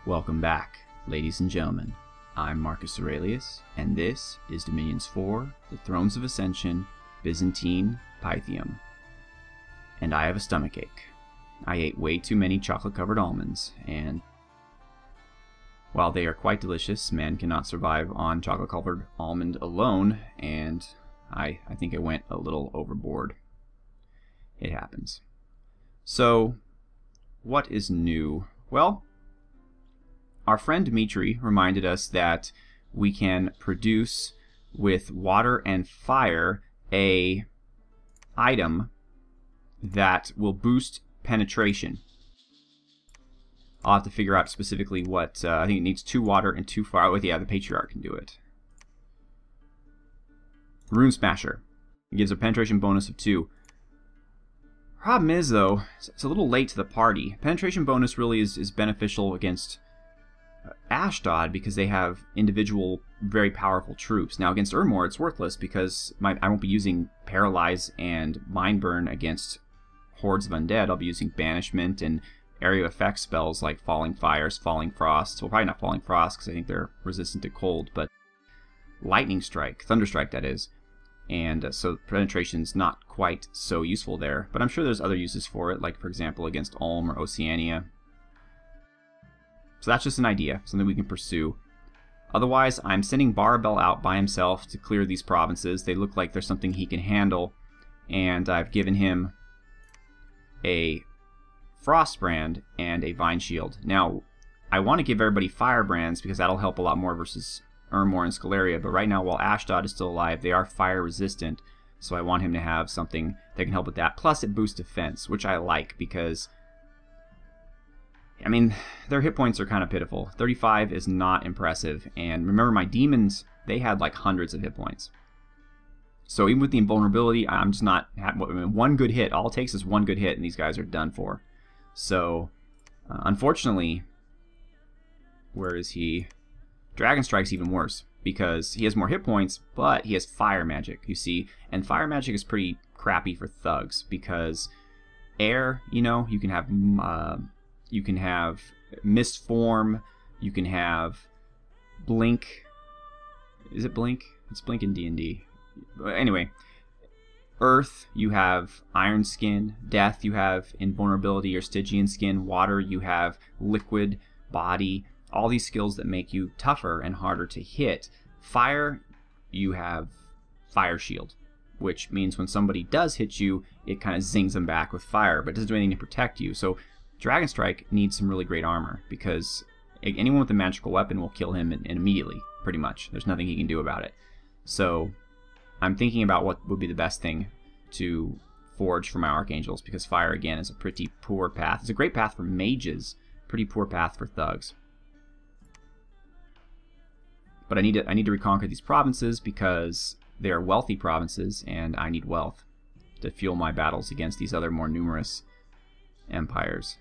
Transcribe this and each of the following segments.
Welcome back, ladies and gentlemen. I'm Marcus Aurelius, and this is Dominions 4, the Thrones of Ascension, Byzantine Pythium. And I have a stomachache. I ate way too many chocolate-covered almonds, and while they are quite delicious, man cannot survive on chocolate-covered almond alone, and I think I went a little overboard. It happens. So, what is new? Well, our friend Dimitri reminded us that we can produce with water and fire a item that will boost penetration. I'll have to figure out specifically what, I think it needs 2 water and 2 fire. Oh yeah, the Patriarch can do it. Rune Smasher. It gives a penetration bonus of 2. Problem is, though, it's a little late to the party. Penetration bonus really is beneficial against Ashdod because they have individual, very powerful troops. Now, against Urmor, it's worthless because I won't be using Paralyze and Mind Burn against hordes of undead. I'll be using Banishment and area effect spells like Falling Fires, Falling Frost. Well, probably not Falling Frost because I think they're resistant to cold, but Lightning Strike, Thunder Strike that is. And so penetration's not quite so useful there, but I'm sure there's other uses for it, like for example against Ulm or Oceania. So that's just an idea, something we can pursue. Otherwise, I'm sending Barabel out by himself to clear these provinces. They look like there's something he can handle, and I've given him a Frostbrand and a Vine Shield. Now, I want to give everybody Firebrands because that'll help a lot more versus Urmor and Scaleria, but right now while Ashdod is still alive, they are fire resistant, so I want him to have something that can help with that. Plus it boosts defense, which I like because, I mean, their hit points are kind of pitiful. 35 is not impressive, and remember my demons, they had like hundreds of hit points. So even with the invulnerability, I'm just not, one good hit, all it takes is one good hit and these guys are done for. So, unfortunately, where is he? Dragon Strike's even worse because he has more hit points, but he has fire magic, you see, and fire magic is pretty crappy for thugs because air, you know, you can have mist form, you can have blink. Is it blink? It's blink in D&D. Anyway, earth, you have iron skin. Death, you have invulnerability or Stygian skin. Water, you have liquid body. All these skills that make you tougher and harder to hit. Fire, you have Fire Shield, which means when somebody does hit you, it kind of zings them back with fire, but it doesn't do anything to protect you. So Dragon Strike needs some really great armor because anyone with a magical weapon will kill him immediately, pretty much. There's nothing he can do about it. So I'm thinking about what would be the best thing to forge for my Archangels because fire, again, is a pretty poor path. It's a great path for mages, pretty poor path for thugs. But I need to reconquer these provinces because they are wealthy provinces, and I need wealth to fuel my battles against these other more numerous empires.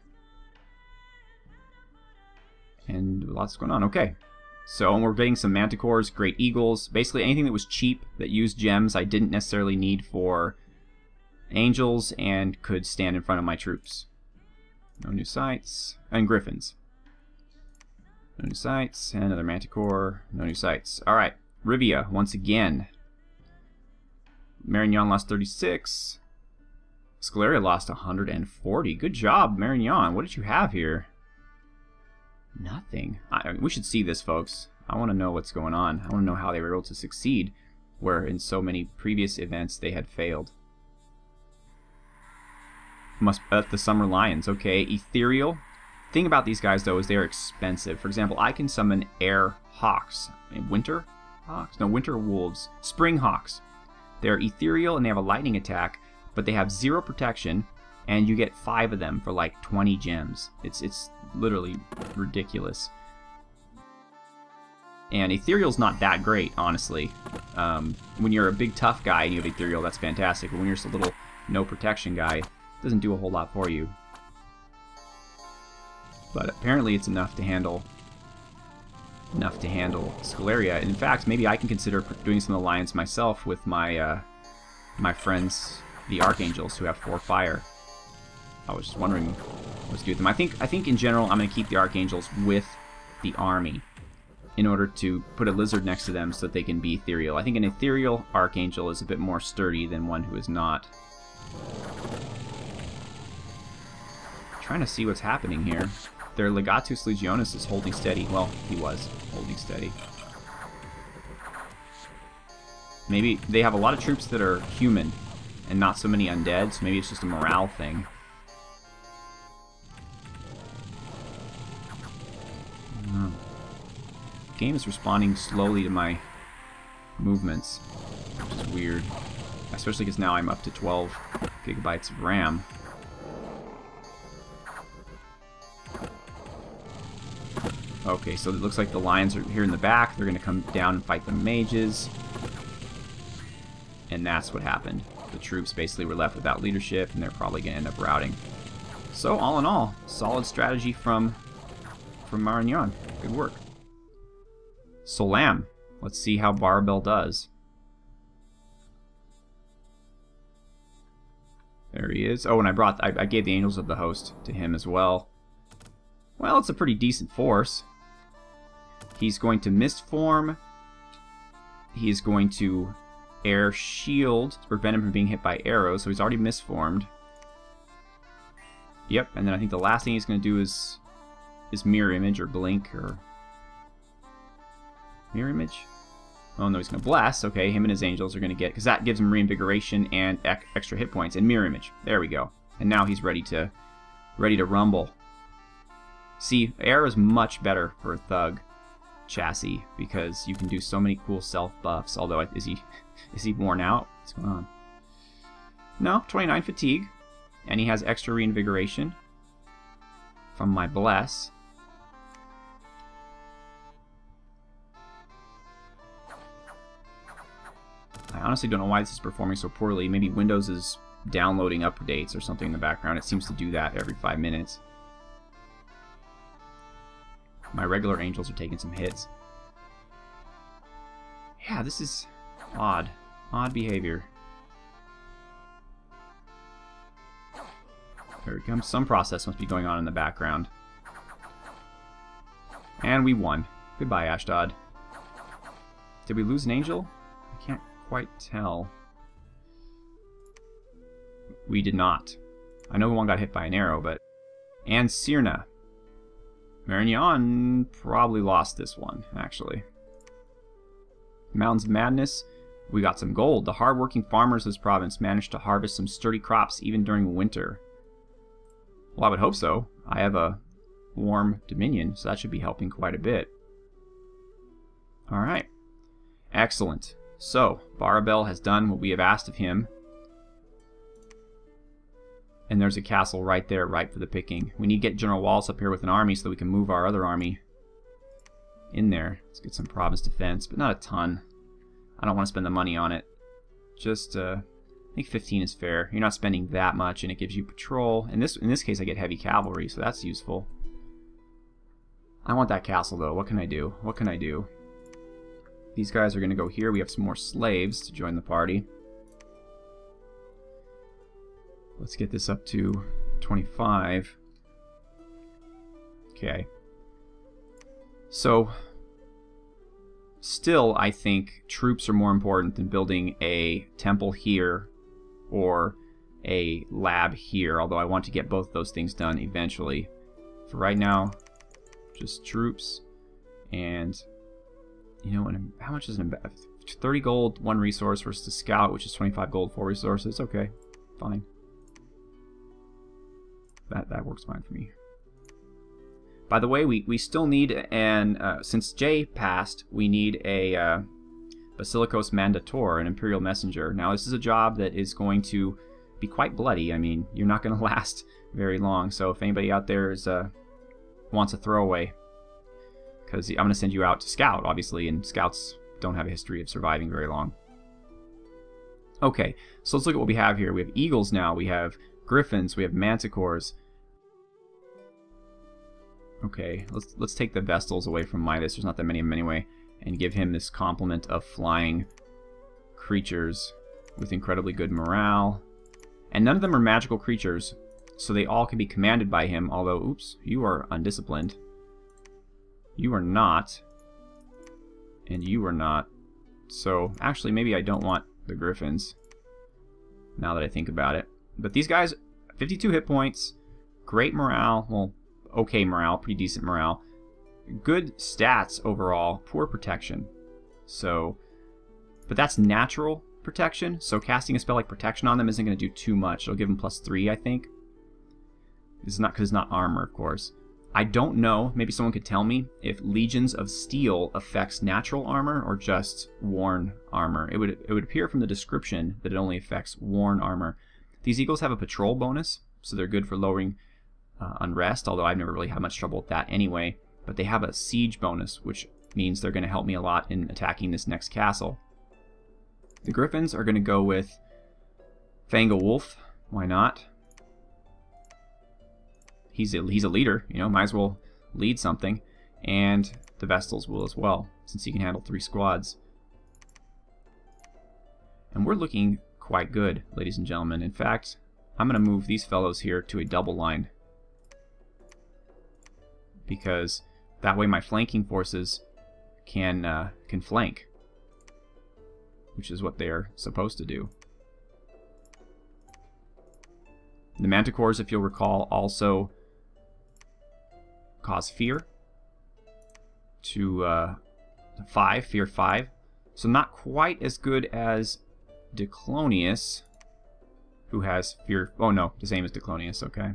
And lots going on. Okay. So we're getting some Manticores, Great Eagles, basically anything that was cheap that used gems I didn't necessarily need for Angels and could stand in front of my troops. No new sites. And Griffins. No new sites, and another Manticore, no new sites. Alright, Rivia, once again. Marignan lost 36. Scaleria lost 140. Good job, Marignan. What did you have here? Nothing. We should see this, folks. I want to know what's going on. I want to know how they were able to succeed, where in so many previous events they had failed. The Summer Lions, okay. Ethereal. Thing about these guys though is they're expensive. For example, I can summon air hawks. Winter hawks? No, winter wolves. Spring hawks. They're ethereal and they have a lightning attack, but they have 0 protection, and you get 5 of them for like 20 gems. It's literally ridiculous. And ethereal's not that great, honestly. When you're a big tough guy and you have ethereal, that's fantastic. But when you're just a little no protection guy, it doesn't do a whole lot for you. But apparently it's enough to handle Scaleria. And in fact, maybe I can consider doing some alliance myself with my my friends, the Archangels, who have 4 fire. I was just wondering what to do with them. I think in general I'm going to keep the Archangels with the army in order to put a lizard next to them so that they can be ethereal. I think an ethereal archangel is a bit more sturdy than one who is not. Trying to see what's happening here. Their Legatus Legionis is holding steady. Well, he was holding steady. Maybe they have a lot of troops that are human and not so many undead, so maybe it's just a morale thing. I don't know. The game is responding slowly to my movements, which is weird. Especially because now I'm up to 12 gigabytes of RAM. Okay, so it looks like the lions are here in the back. They're going to come down and fight the mages. And that's what happened. The troops basically were left without leadership, and they're probably going to end up routing. So, all in all, solid strategy from Marignan. Good work. Solam. Let's see how Barabel does. There he is. Oh, and I gave the Angels of the Host to him as well. Well, it's a pretty decent force. He's going to Mist Form. He's going to Air Shield to prevent him from being hit by arrows, so he's already misformed. Yep, and then I think the last thing he's going to do is Mirror Image or Blink or... Mirror Image? Oh no, he's going to Bless. Okay, him and his Angels are going to get... Because that gives him Reinvigoration and extra hit points. And Mirror Image. There we go. And now he's ready to rumble. See, air is much better for a Thug chassis because you can do so many cool self buffs. Although, is he worn out? What's going on? No, 29 fatigue, and he has extra reinvigoration from my Bless. I honestly don't know why this is performing so poorly. Maybe Windows is downloading updates or something in the background. It seems to do that every 5 minutes. My regular Angels are taking some hits. Yeah, this is odd. Odd behavior. There it comes. Some process must be going on in the background. And we won. Goodbye, Ashdod. Did we lose an Angel? I can't quite tell. We did not. I know one got hit by an arrow, but... And Cyrna. Marignan probably lost this one, actually. Mountains of Madness. We got some gold. The hard-working farmers of this province managed to harvest some sturdy crops even during winter. Well, I would hope so. I have a warm dominion, so that should be helping quite a bit. Alright. Excellent. So, Barabel has done what we have asked of him. And there's a castle right there, ripe for the picking. We need to get General Wallace up here with an army so that we can move our other army in there. Let's get some province defense, but not a ton. I don't want to spend the money on it. Just, I think 15 is fair. You're not spending that much, and it gives you patrol. In this case, I get heavy cavalry, so that's useful. I want that castle, though. What can I do? What can I do? These guys are going to go here. We have some more slaves to join the party. Let's get this up to 25. Okay. So, still, I think troops are more important than building a temple here or a lab here, although I want to get both those things done eventually. For right now, just troops. And, you know, how much is an 30 gold, 1 resource versus a scout, which is 25 gold, 4 resources. Okay, fine. That works fine for me. By the way, we still need an, since Jay passed, we need a Basilicos Mandator, an Imperial Messenger. Now, this is a job that is going to be quite bloody. I mean, you're not going to last very long. So if anybody out there is, wants a throwaway, because I'm going to send you out to scout, obviously, and scouts don't have a history of surviving very long. Okay, so let's look at what we have here. We have eagles now. We have griffins. We have manticores. Okay, let's take the Vestals away from Midas. There's not that many of them anyway, and give him this complement of flying creatures with incredibly good morale. And none of them are magical creatures, so they all can be commanded by him, although, oops, you are undisciplined. You are not. And you are not. So, actually, maybe I don't want the Griffins, now that I think about it. But these guys, 52 hit points, great morale, well, okay morale, pretty decent morale. Good stats overall, poor protection. So, but that's natural protection, so casting a spell like Protection on them isn't going to do too much. It'll give them +3, I think. It's not because it's not armor, of course. I don't know, maybe someone could tell me, if Legions of Steel affects natural armor or just worn armor. It would appear from the description that it only affects worn armor. These Eagles have a patrol bonus, so they're good for lowering unrest, although I've never really had much trouble with that anyway. But they have a siege bonus, which means they're going to help me a lot in attacking this next castle. The Griffins are going to go with Fanga Wolf. Why not? He's a leader, you know, might as well lead something. And the Vestals will as well, since he can handle 3 squads. And we're looking quite good, ladies and gentlemen. In fact, I'm going to move these fellows here to a double line, because that way my flanking forces can flank, which is what they're supposed to do. The Manticores, if you'll recall, also cause fear to 5, fear 5. So not quite as good as Diclonius, who has fear. Oh no, the same as Diclonius. Okay.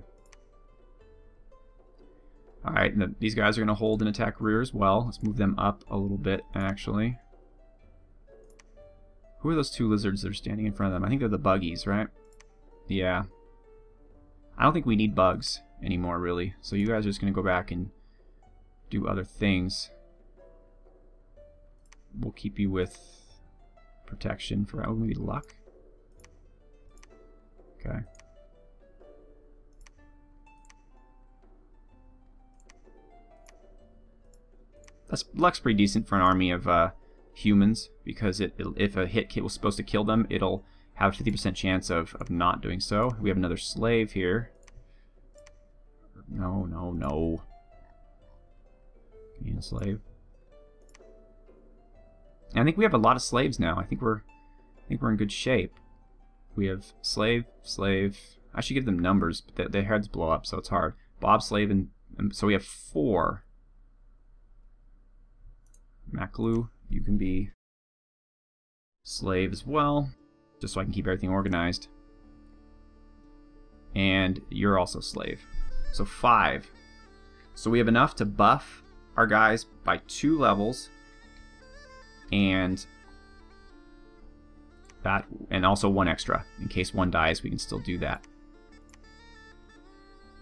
All right, these guys are going to hold and attack rear as well. Let's move them up a little bit, actually. Who are those 2 lizards that are standing in front of them? I think they're the buggies, right? Yeah. I don't think we need bugs anymore, really. So you guys are just going to go back and do other things. We'll keep you with protection for maybe luck. Okay. Luck's pretty decent for an army of humans, because if a hit kit was supposed to kill them, it'll have a 50% chance of not doing so. We have another slave here. No, no, no. Need a slave. And I think we have a lot of slaves now. I think we're in good shape. We have slave, slave. I should give them numbers, but their heads blow up, so it's hard. Bob, slave, and so we have 4. Maklu, you can be slave as well, just so I can keep everything organized. And you're also slave. So 5. So we have enough to buff our guys by 2 levels, and also 1 extra. In case 1 dies, we can still do that.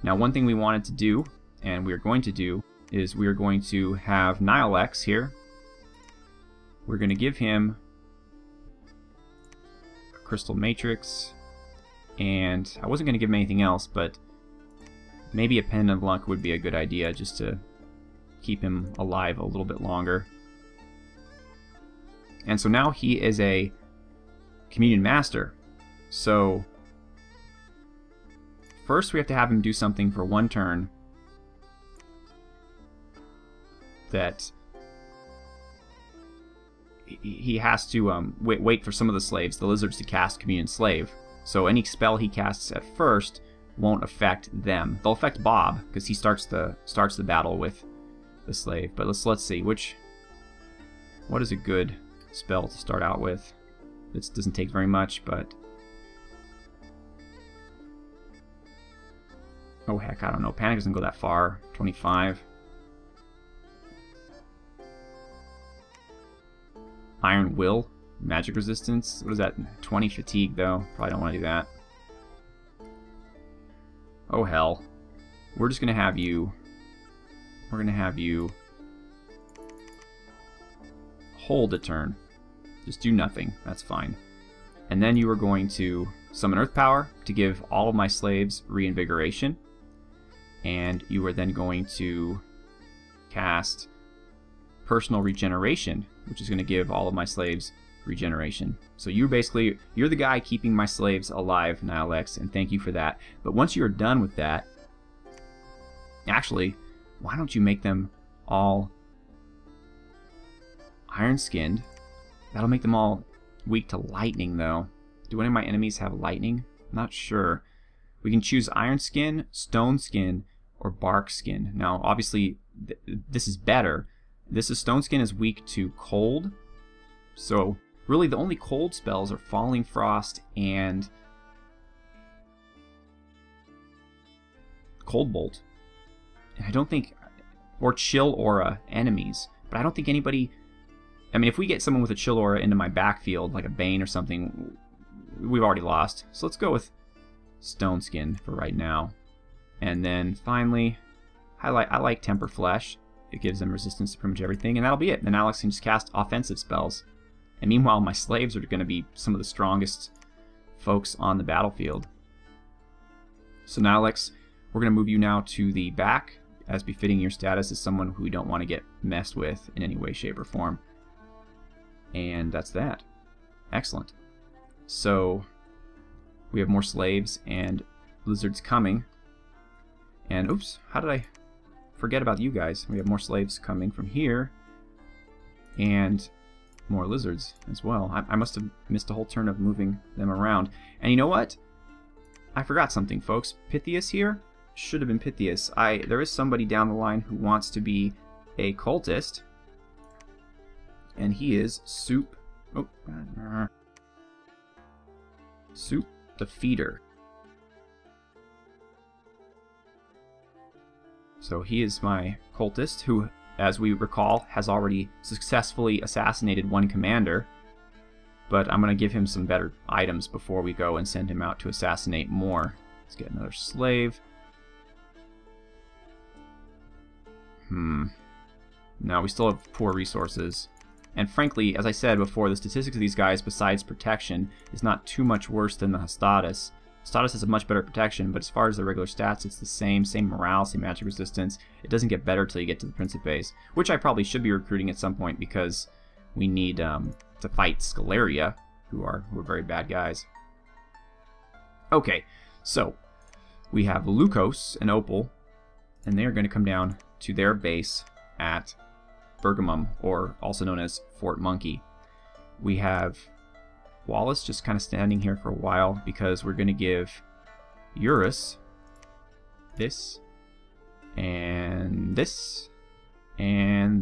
Now, one thing we wanted to do, and we are going to do, is we are going to have Nilex here. We're going to give him a Crystal Matrix, and I wasn't going to give him anything else, but maybe a Pen of Luck would be a good idea, just to keep him alive a little bit longer. And so now he is a Communion Master. So first we have to have him do something for 1 turn that he has to wait for some of the slaves, the lizards, to cast Communion Slave. So any spell he casts at first won't affect them. They'll affect Bob, because he starts the battle with the slave. But let's see, what is a good spell to start out with? This doesn't take very much, but oh heck, I don't know. Panic doesn't go that far. 25. Iron Will, magic resistance. What is that? 20 fatigue though. Probably don't want to do that. Oh hell. We're just gonna have you. We're gonna have you hold a turn. Just do nothing. That's fine. And then you are going to summon Earth Power to give all of my slaves reinvigoration. And you are then going to cast Personal Regeneration, which is going to give all of my slaves regeneration. So you're the guy keeping my slaves alive, Nilex, and thank you for that. But once you're done with that, actually, why don't you make them all Iron skinned. That'll make them all weak to lightning, though. Do any of my enemies have lightning? I'm not sure. We can choose iron skin, stone skin, or bark skin. Now, obviously, this is better. This is stone skin is weak to cold. So, really, the only cold spells are Falling Frost and Cold Bolt. And I don't think, or Chill Aura enemies. But I don't think anybody, I mean, if we get someone with a Chill Aura into my backfield, like a Bane or something, we've already lost. So let's go with Stone Skin for right now. And then finally, I like Temper Flesh. It gives them resistance to pretty much everything, and that'll be it. Then Alex can just cast offensive spells. And meanwhile, my slaves are going to be some of the strongest folks on the battlefield. So now, Alex, we're going to move you now to the back, as befitting your status as someone who we don't want to get messed with in any way, shape, or form. And that's that. Excellent. So we have more slaves and lizards coming. And oops, how did I forget about you guys? We have more slaves coming from here. And more lizards as well. I must have missed a whole turn of moving them around. And you know what? I forgot something, folks. Pythius here should have been Pythius. There is somebody down the line who wants to be a cultist. And he is Soup. Oh, Soup the Feeder. So he is my cultist who, as we recall, has already successfully assassinated one commander. But I'm going to give him some better items before we go and send him out to assassinate more. Let's get another slave. No, we still have poor resources. And frankly, as I said before, the statistics of these guys, besides protection, is not too much worse than the Hastadus. Hastadus has a much better protection, but as far as the regular stats, it's the same morale, same magic resistance. It doesn't get better till you get to the Principes, which I probably should be recruiting at some point because we need to fight Scaleria, who are very bad guys. Okay, so we have Lucos and Opal, and they are going to come down to their base at Bergamum, or also known as Fort Monkey. We have Wallace just kind of standing here for a while because we're going to give Eurus this, and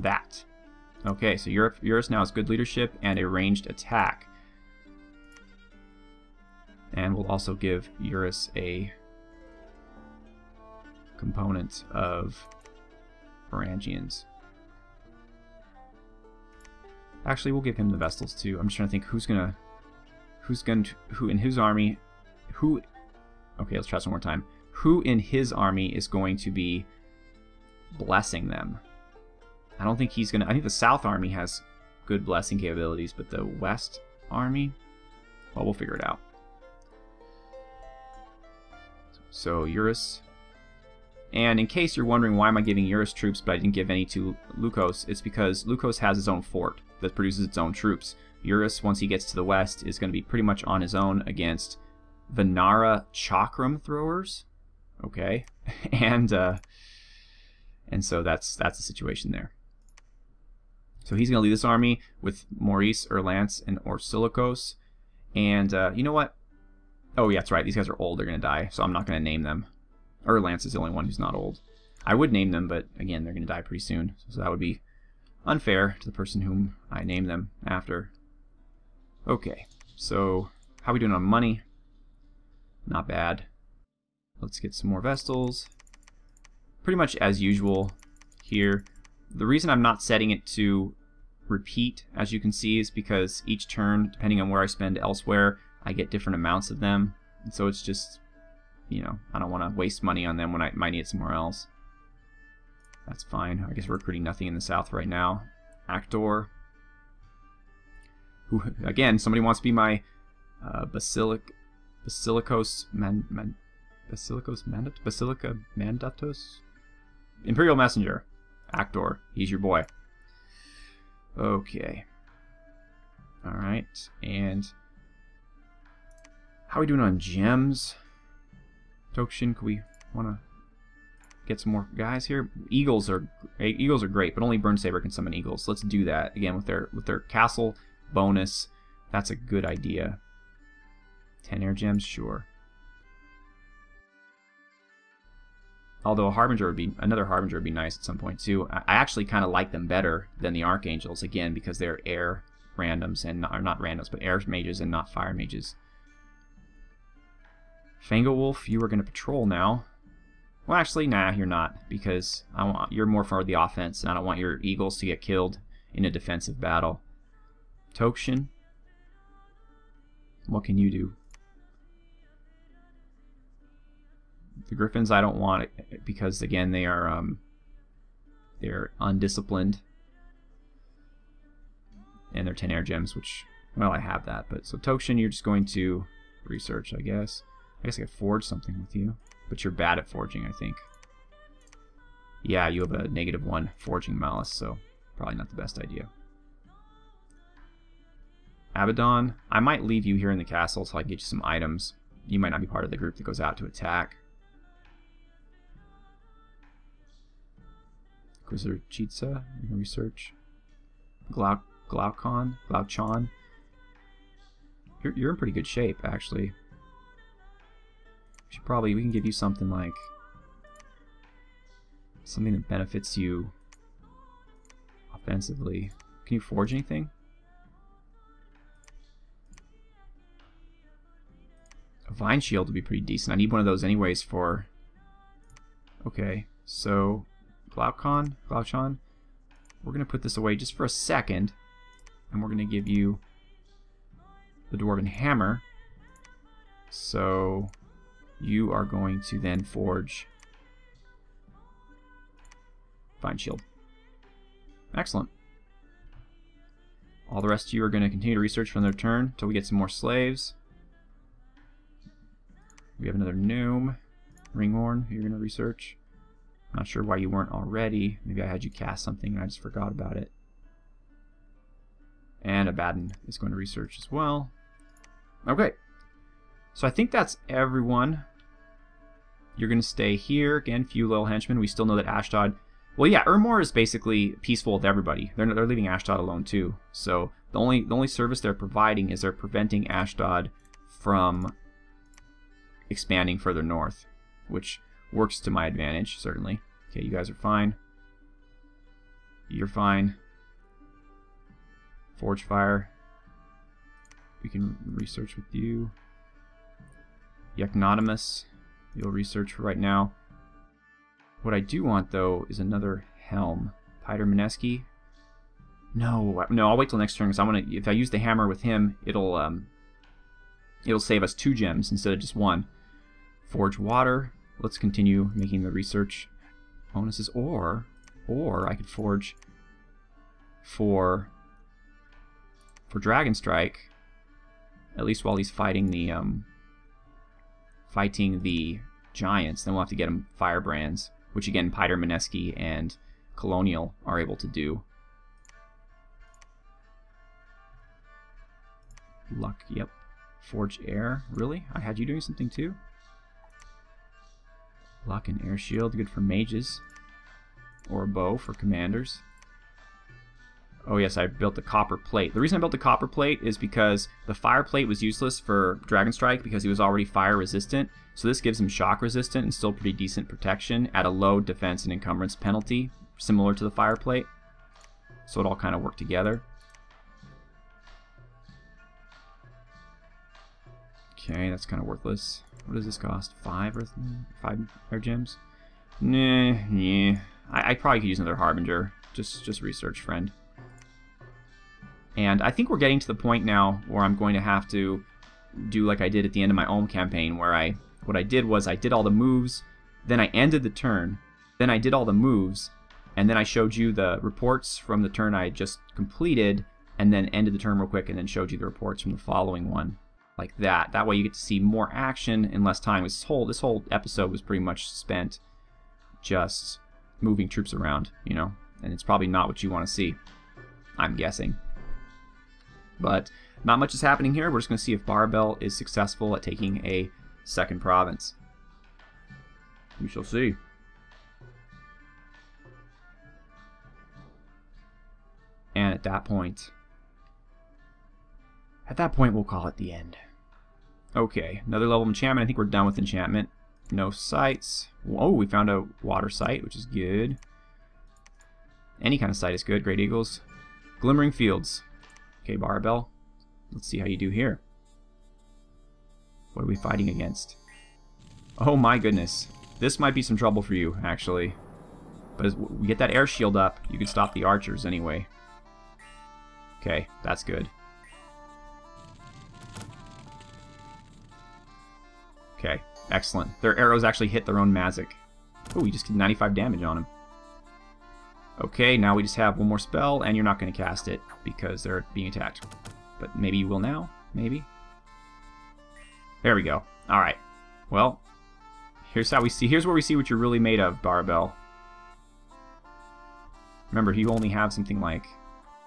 that. Okay, so Eurus now has good leadership and a ranged attack. And we'll also give Eurus a component of Varangians. Actually, we'll give him the Vestals too. I'm just trying to think who in his army, okay, let's try some more time. Who in his army is going to be blessing them? I don't think he's gonna, I think the South army has good blessing capabilities, but the West army, well, we'll figure it out. So Eurus. And in case you're wondering why am I giving Eurus troops but I didn't give any to Lucos, it's because Lucos has his own fort that produces its own troops. Eurus, once he gets to the west, is going to be pretty much on his own against Venara Chakram throwers. Okay. And so that's the situation there. So he's going to lead this army with Maurice, Erlance, and Orsilikos. And you know what? Oh yeah, that's right. These guys are old. They're going to die, so I'm not going to name them. Erlance is the only one who's not old. I would name them, but again, they're going to die pretty soon. So that would be unfair to the person whom I name them after. Okay, so how are we doing on money? Not bad. Let's get some more Vestals. Pretty much as usual here. The reason I'm not setting it to repeat, as you can see, is because each turn, depending on where I spend elsewhere, I get different amounts of them. And so it's just, you know, I don't want to waste money on them when I might need it somewhere else. That's fine. I guess we're recruiting nothing in the south right now. Actor. Who, again, somebody wants to be my Basilicos Mandatus? Imperial Messenger. Actor. He's your boy. Okay. Alright. And how are we doing on gems? Tokshin, could we want to get some more guys here. Eagles are great, but only Burnsaber can summon eagles. Let's do that again with their castle bonus. That's a good idea. 10 air gems, sure. Although another Harbinger would be nice at some point too. I actually kind of like them better than the Archangels, again, because they're air randoms and not randoms, but air mages and not fire mages. Fangolwolf, you are going to patrol now. Well, actually, nah, you're not, because you're more for the offense, and I don't want your eagles to get killed in a defensive battle. Tokshin, what can you do? The Griffins I don't want it because, again, they're undisciplined, and they're 10 air gems, which, well, I have that. But so Tokshin, you're just going to research, I guess. I guess I could forge something with you, but you're bad at forging, I think. Yeah, you have a -1 forging malice, so probably not the best idea. Abaddon, I might leave you here in the castle so I can get you some items. You might not be part of the group that goes out to attack. Inquisitor Chitsa, you can research. Glaucon. You're in pretty good shape, actually. We can give you something like something that benefits you offensively. Can you forge anything? A Vine Shield would be pretty decent. I need one of those anyways for... Okay, so Glaucon, we're going to put this away just for a second, and we're going to give you the Dwarven Hammer. So you are going to then forge Vine Shield. Excellent. All the rest of you are going to continue to research from their turn until we get some more slaves. We have another gnome, Ringhorn, you're going to research. Not sure why you weren't already. Maybe I had you cast something and I just forgot about it. And Abaddon is going to research as well. Okay. So I think that's everyone. You're going to stay here. Again, few little henchmen. We still know that Ashdod... Well, yeah, Urmor is basically peaceful with everybody. They're leaving Ashdod alone too. So the only service they're providing is they're preventing Ashdod from expanding further north, which works to my advantage, certainly. Okay, you guys are fine. You're fine. Forge Fire. We can research with you. Yeknonimus, you'll research for right now. What I do want, though, is another helm. Pyder Mineski. No, I'll wait till next turn, because if I use the hammer with him, it'll save us 2 gems instead of just 1. Forge Water. Let's continue making the research bonuses, or I could forge for Dragon Strike, at least while he's fighting the giants. Then we'll have to get him Firebrands, which again Pyder Mineski and Colonial are able to do. Luck, yep. Forge Air, really? I had you doing something too? Luck and Air Shield, good for mages. Or a bow for commanders. Oh yes, I built the copper plate. The reason I built the copper plate is because the fire plate was useless for Dragon Strike because he was already fire resistant. So this gives him shock resistant and still pretty decent protection at a low defense and encumbrance penalty, similar to the fire plate. So it all kind of worked together. Okay, that's kind of worthless. What does this cost? 5 air gems? Nah. I probably could use another Harbinger. Just research, friend. And I think we're getting to the point now where I'm going to have to do like I did at the end of my Ohm campaign, where what I did was I did all the moves, then I ended the turn, then I did all the moves, and then I showed you the reports from the turn I just completed, and then ended the turn real quick, and then showed you the reports from the following one. Like that. That way you get to see more action in less time. This whole episode was pretty much spent just moving troops around, you know, and it's probably not what you want to see, I'm guessing. But not much is happening here. We're just going to see if Barabel is successful at taking a second province. We shall see. at that point, we'll call it the end. Okay, another level of enchantment. I think we're done with enchantment. No sights. Whoa, we found a water sight, which is good. Any kind of sight is good. Great Eagles. Glimmering Fields. Okay, Barabel. Let's see how you do here. What are we fighting against? Oh my goodness. This might be some trouble for you, actually. But as we get that air shield up, you can stop the archers anyway. Okay, that's good. Okay, excellent. Their arrows actually hit their own Mazic. Oh, we just did 95 damage on him. Okay, now we just have one more spell, and you're not going to cast it because they're being attacked. But maybe you will now? Maybe? There we go. Alright. Well, here's where we see what you're really made of, Barabel. Remember, you only have something like,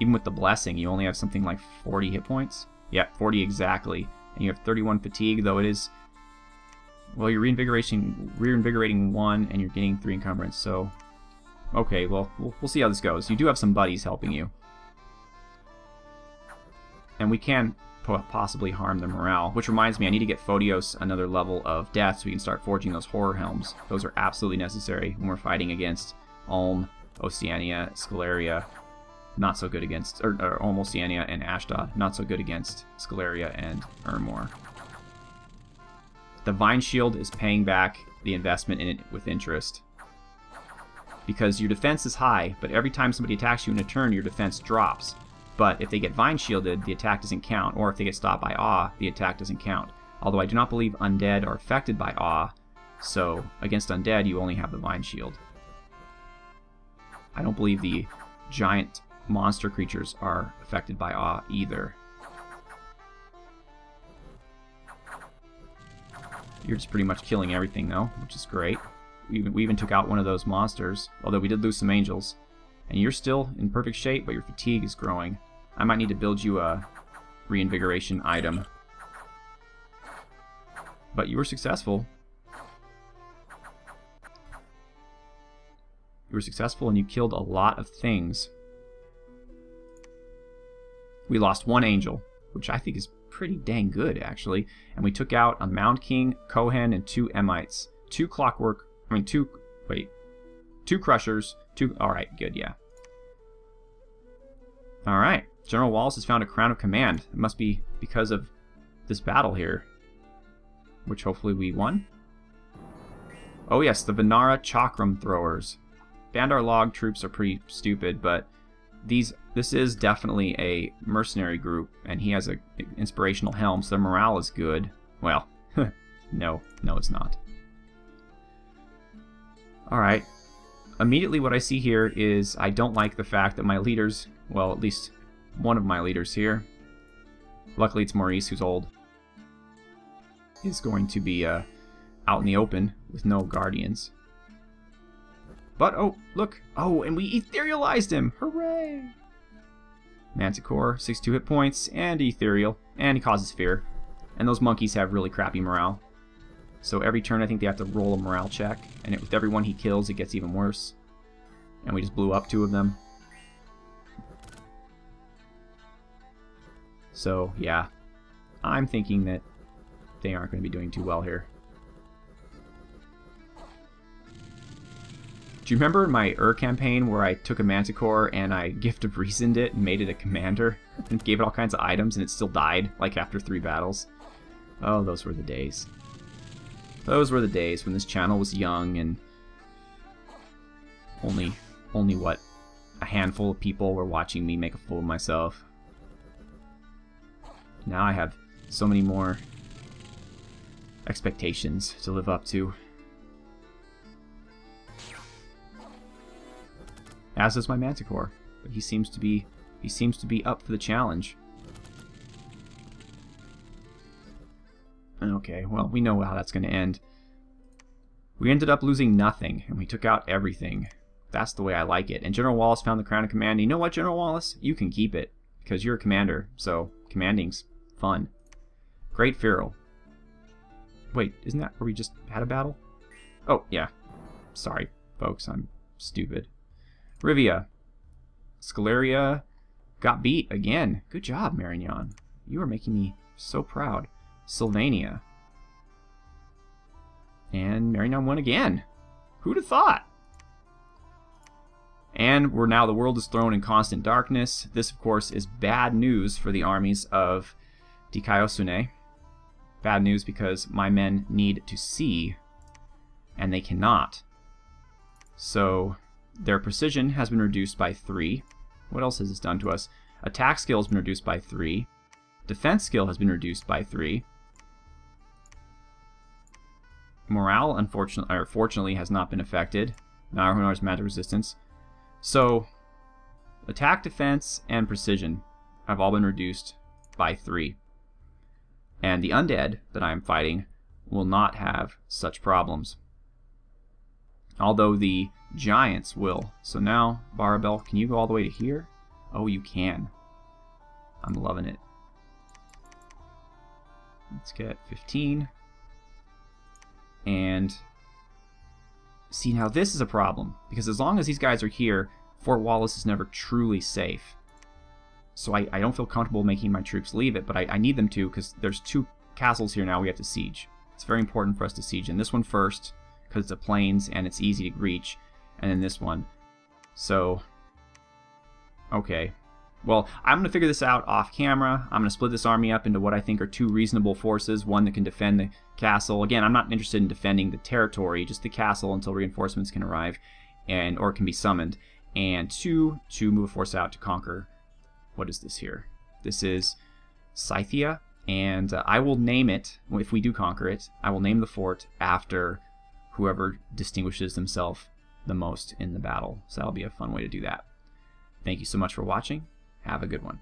even with the blessing, you only have something like 40 hit points. Yep, 40 exactly. And you have 31 fatigue, though it is, well, you're reinvigorating 1, and you're getting 3 encumbrance, so okay, well, we'll see how this goes. You do have some buddies helping you. And we can possibly harm their morale, which reminds me, I need to get Photios another level of death so we can start forging those horror helms. Those are absolutely necessary when we're fighting against Ulm, Oceania, Scaleria. Not so good against, or Ulm, Oceania, and Ashdod. Not so good against Scaleria and Ermor. The Vine Shield is paying back the investment in it with interest. Because your defense is high, but every time somebody attacks you in a turn, your defense drops. But if they get Vine Shielded, the attack doesn't count, or if they get stopped by Awe, the attack doesn't count. Although I do not believe Undead are affected by Awe, so against Undead you only have the Vine Shield. I don't believe the giant monster creatures are affected by Awe either. You're just pretty much killing everything though, which is great. We even took out one of those monsters, although we did lose some angels. And you're still in perfect shape, but your fatigue is growing. I might need to build you a reinvigoration item. But you were successful. You were successful and you killed a lot of things. We lost 1 angel, which I think is pretty dang good, actually. And we took out a Mound King, Kohen, and 2 Emites. 2 Crushers, 2... Alright, good, yeah. Alright, General Wallace has found a Crown of Command. It must be because of this battle here, which hopefully we won. Oh yes, the Venara Chakram Throwers. Bandar Log troops are pretty stupid, but this is definitely a mercenary group, and he has an inspirational helm, so their morale is good. Well, no, it's not. Alright, immediately what I see here is I don't like the fact that my leaders, well, at least one of my leaders here, luckily it's Maurice who's old, is going to be out in the open with no guardians. But, oh, look, oh, and we etherealized him, hooray! Manticore, 62 hit points, and ethereal, and he causes fear. And those monkeys have really crappy morale. So every turn I think they have to roll a morale check, and with every one he kills it gets even worse. And we just blew up 2 of them. So yeah, I'm thinking that they aren't going to be doing too well here. Do you remember my campaign where I took a Manticore and I Gift of Reasoned it and made it a commander? And gave it all kinds of items and it still died, like after 3 battles? Oh, those were the days. Those were the days when this channel was young and only what, a handful of people were watching me make a fool of myself. Now I have so many more expectations to live up to. As does my Manticore, but he seems to be up for the challenge. Okay, well, we know how that's going to end. We ended up losing nothing, and we took out everything. That's the way I like it. And General Wallace found the Crown of Command. And you know what, General Wallace? You can keep it, because you're a commander, so commanding's fun. Great Feral. Wait, isn't that where we just had a battle? Oh, yeah. Sorry, folks, I'm stupid. Rivia. Scaleria, got beat again. Good job, Marignan. You are making me so proud. Sylvania. And Marignan won again. Who'd have thought? And we're now, the world is thrown in constant darkness. This, of course, is bad news for the armies of Dikaiosune. Bad news because my men need to see, and they cannot. So their precision has been reduced by 3. What else has this done to us? Attack skill has been reduced by 3. Defense skill has been reduced by 3. Morale, fortunately, has not been affected. Naruhonor's magic resistance. So, attack, defense, and precision have all been reduced by 3. And the undead that I am fighting will not have such problems. Although the giants will. So now, Barabel, can you go all the way to here? Oh, you can. I'm loving it. Let's get 15. And see, now this is a problem, because as long as these guys are here, Fort Wallace is never truly safe. So I don't feel comfortable making my troops leave it, but I need them to, because there's 2 castles here now we have to siege. It's very important for us to siege. And this one first, because it's a plains and it's easy to reach, and then this one. So, okay. Well, I'm going to figure this out off camera. I'm going to split this army up into what I think are 2 reasonable forces. One that can defend the castle. Again, I'm not interested in defending the territory, just the castle until reinforcements can arrive or can be summoned. And 2, to move a force out to conquer. What is this here? This is Scythia, and I will name it, if we do conquer it, I will name the fort after whoever distinguishes themselves the most in the battle. So that'll be a fun way to do that. Thank you so much for watching. Have a good one.